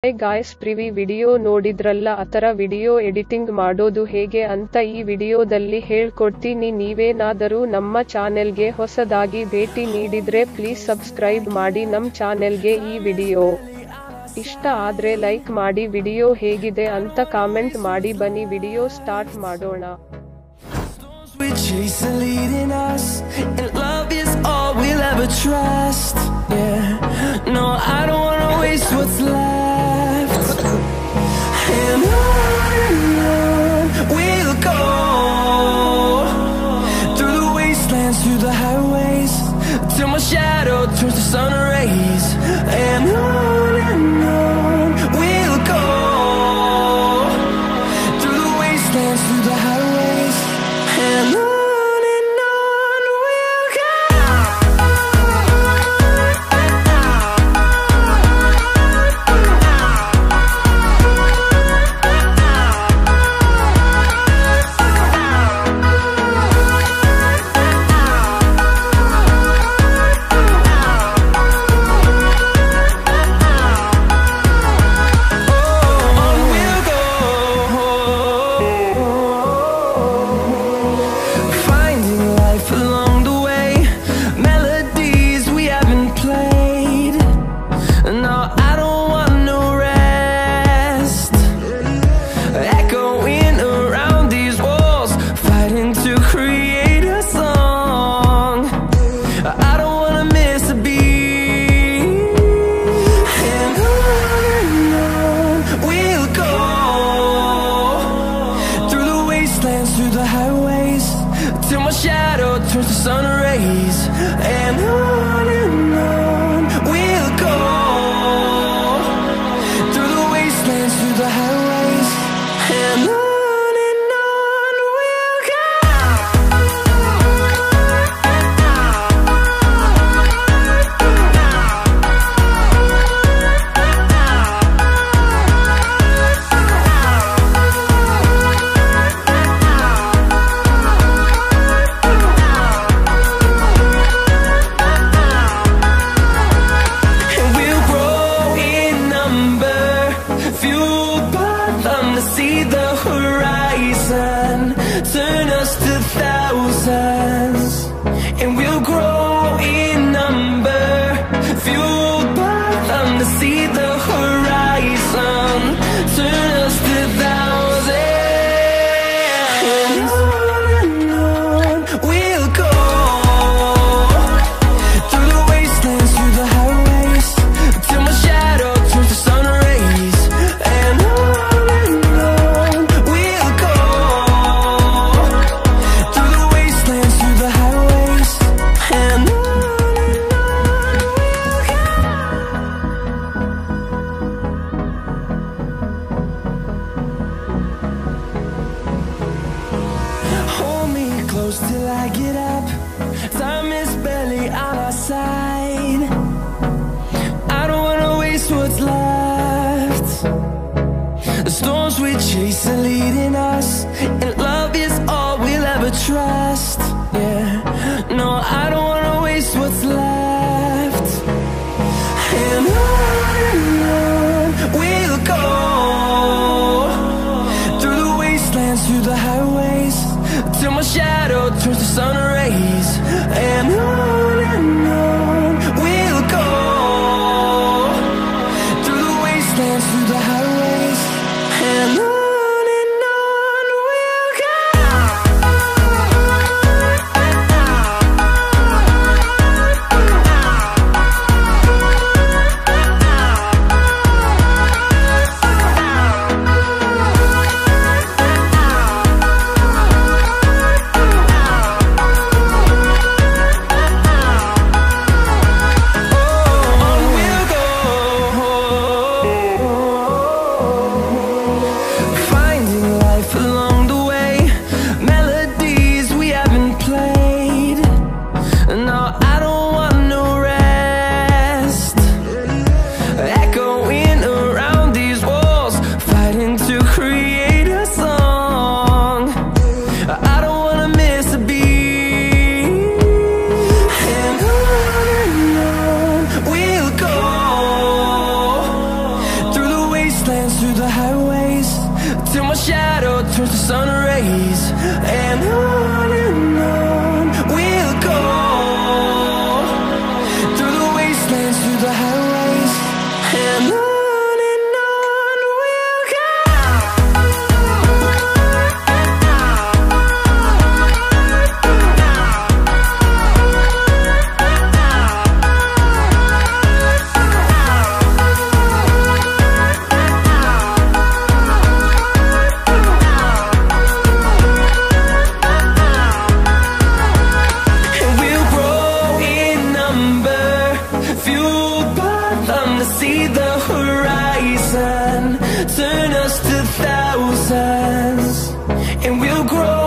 Hey guys, privy video ನೋಡಿದ್ರಲ್ಲ, ಆತರ video editing ಮಾಡೋದು ಹೇಗೆ ಅಂತ ಈ ವಿಡಿಯೋದಲ್ಲಿ ಹೇಳ್ಕೊಡ್ತೀನಿ. ನೀವೇನಾದರೂ ನಮ್ಮ ಚಾನೆಲ್ಗೆ ಹೊಸದಾಗಿ ಭೇಟಿ ನೀಡಿದ್ರೆ ಪ್ಲೀಸ್ ಸಬ್ಸ್ಕ್ರೈಬ್ ಮಾಡಿ ನಮ್ ಚಾನೆಲ್ಗೆ. ಈ ವಿಡಿಯೋ ಇಷ್ಟ ಆದ್ರೆ ಲೈಕ್ ಮಾಡಿ, ವಿಡಿಯೋ ಹೇಗಿದೆ ಅಂತ ಕಾಮೆಂಟ್ ಮಾಡಿ. ಬನ್ನಿ ವಿಡಿಯೋ ಸ್ಟಾರ್ಟ್ ಮಾಡೋಣ. And on we'll go, through the wastelands, through the highways, till my shadow turns to sun rays. And on we'll go, through the wastelands, through the highways, and on. Through the highways, till my shadow turns to sun rays. And on we'll go, through the wastelands, through the highways, and on we'll go. See the horizon turn us to thousands, and we'll grow in number, fueled by them to see the horizon turn us to thousands. And on we'll go, through the wastelands, through the highways, till my shadow turns to sun rays. And till I get up, time is barely on our side. I don't wanna waste what's left. The storms we chase are leading us, and love is all we'll ever trust. Yeah, no, I don't wanna waste what's left. And on we'll go, through the wastelands, through the highways, till my shadow turns to sun rays. And on we'll go, through the wastelands, through the highways, and on we'll go. and we'll grow.